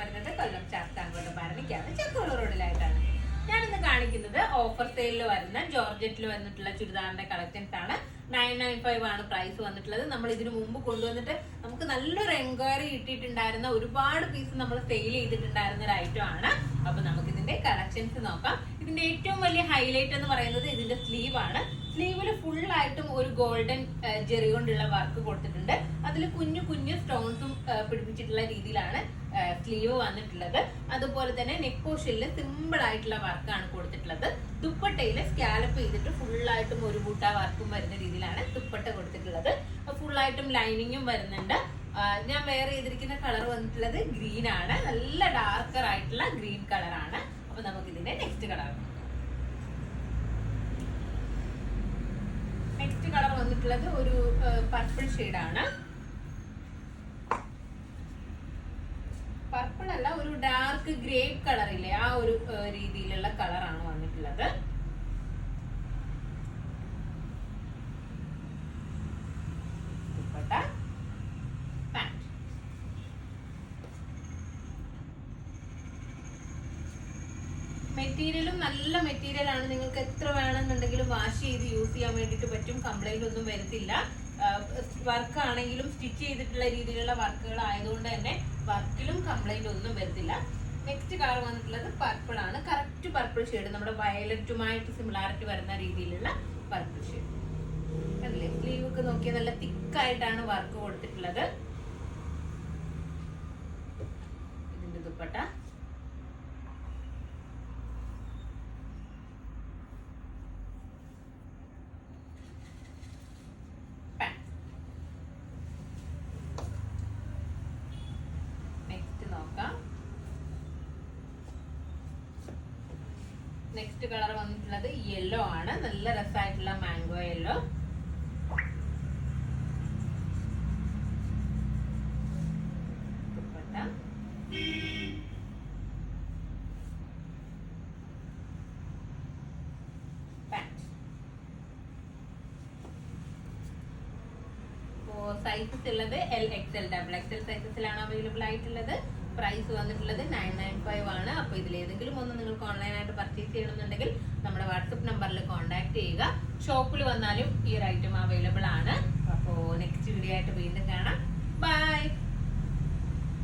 വരുന്നത് കൊല്ലം ചാത്താങ്കോട്ട ഭരണിക്കാണ്, ചക്കുള റോഡിലായിട്ടാണ്. ഞാനിന്ന് കാണിക്കുന്നത് ഓഫർ സെയിലിൽ വരുന്ന ജോർജറ്റിൽ വന്നിട്ടുള്ള ചുരിദാറിന്റെ കളക്ഷൻസ് ആണ്. 995 ആണ് പ്രൈസ് വന്നിട്ടുള്ളത്. നമ്മൾ ഇതിനു മുമ്പ് കൊണ്ടുവന്നിട്ട് നമുക്ക് നല്ലൊരു എൻക്വയറി കിട്ടിയിട്ടുണ്ടായിരുന്ന ഒരുപാട് പീസ് നമ്മൾ സെയിൽ ചെയ്തിട്ടുണ്ടായിരുന്ന ഒരു ഐറ്റം ആണ്. അപ്പൊ നമുക്ക് ഇതിന്റെ കളക്ഷൻസ് നോക്കാം. ഇതിന്റെ ഏറ്റവും വലിയ ഹൈലൈറ്റ് എന്ന് പറയുന്നത് ഇതിന്റെ സ്ലീവ് ആണ്. സ്ലീവില് ഫുൾ ആയിട്ടും ഒരു ഗോൾഡൻ ജെറി കൊണ്ടുള്ള വർക്ക് കൊടുത്തിട്ടുണ്ട്. അതിൽ കുഞ്ഞു കുഞ്ഞു സ്റ്റോൺസും പിടിപ്പിച്ചിട്ടുള്ള രീതിയിലാണ് സ്ലീവ് വന്നിട്ടുള്ളത്. അതുപോലെ തന്നെ നെക്ക് പോർഷനിൽ സിമ്പിൾ ആയിട്ടുള്ള വർക്കാണ് കൊടുത്തിട്ടുള്ളത്. ദുപ്പട്ടയില് സ്കാലപ്പ് ചെയ്തിട്ട് ഫുള്ളായിട്ടും ഒരു ബൂട്ട വർക്കും വരുന്ന രീതിയിലാണ് ദുപ്പട്ട കൊടുത്തിട്ടുള്ളത്. ഫുള്ളായിട്ടും ലൈനിങ്ങും വരുന്നുണ്ട്. ഞാൻ വെയർ ചെയ്തിരിക്കുന്ന കളർ വന്നിട്ടുള്ളത് ഗ്രീൻ ആണ്. നല്ല ഡാർക്കർ ആയിട്ടുള്ള ഗ്രീൻ കളറാണ്. അപ്പൊ നമുക്ക് ഇതിന്റെ നെക്സ്റ്റ് കളർ വന്നിട്ടുള്ളത് ഒരു പർപ്പിൾ ഷെയ്ഡാണ്. പർപ്പിൾ അല്ല, ഒരു ഡാർക്ക് ഗ്രേ കളറില്ലേ, ആ ഒരു രീതിയിലുള്ള കളറാണ് വന്നിട്ടുള്ളത്. ദുപ്പട്ട, പാന്റ്. മെറ്റീരിയലും നല്ല മെറ്റീരിയൽ ആണ്. നിങ്ങൾക്ക് എത്ര വേണമെന്നുണ്ടെങ്കിലും വാഷ് ചെയ്ത് യൂസ് ചെയ്യാൻ വേണ്ടിയിട്ട് പറ്റും. കംപ്ലൈന്റ് ഒന്നും വരത്തില്ല. വർക്ക് ആണെങ്കിലും സ്റ്റിച്ച് ചെയ്തിട്ടുള്ള രീതിയിലുള്ള വർക്കുകൾ ആയതുകൊണ്ട് തന്നെ വർക്കിലും കംപ്ലൈന്റ് ഒന്നും വരത്തില്ല. നെക്സ്റ്റ് കളർ വന്നിട്ടുള്ളത് പർപ്പിൾ ആണ്. കറക്റ്റ് പർപ്പിൾ ഷെയ്ഡ്, നമ്മുടെ വയലറ്റുമായിട്ട് സിമിലാരിറ്റി വരുന്ന രീതിയിലുള്ള പർപ്പിൾ ഷെയ്ഡ് അല്ലേ. സ്ലീവ് ഒക്കെ നോക്കിയാൽ നല്ല തിക്കായിട്ടാണ് വർക്ക് കൊടുത്തിട്ടുള്ളത്. ഇതിന്റെ ദുപ്പട്ട, നെക്സ്റ്റ് കളർ വന്നിട്ടുള്ളത് യെല്ലോ ആണ്. നല്ല രസമായിട്ടുള്ള mango yellow. Dupatta, pant. Sizes ഉള്ളത് LXL, XXL സൈസസിലാണ് അവൈലബിൾ ആയിട്ടുള്ളത്. പ്രൈസ് വന്നിട്ടുള്ളത് 995 ആണ്. അപ്പൊ ഇതിലേതെങ്കിലും ഒന്ന് നിങ്ങൾക്ക് ഓൺലൈനായിട്ട് പർച്ചേസ് ചെയ്യണമെന്നുണ്ടെങ്കിൽ നമ്മുടെ വാട്സപ്പ് നമ്പറിൽ കോൺടാക്ട് ചെയ്യുക. ഷോപ്പിൽ വന്നാലും ഈ ഒരു ഐറ്റം അവൈലബിൾ ആണ്. അപ്പോൾ നെക്സ്റ്റ് വീഡിയോ ആയിട്ട് വീണ്ടും കാണാം. ബൈ.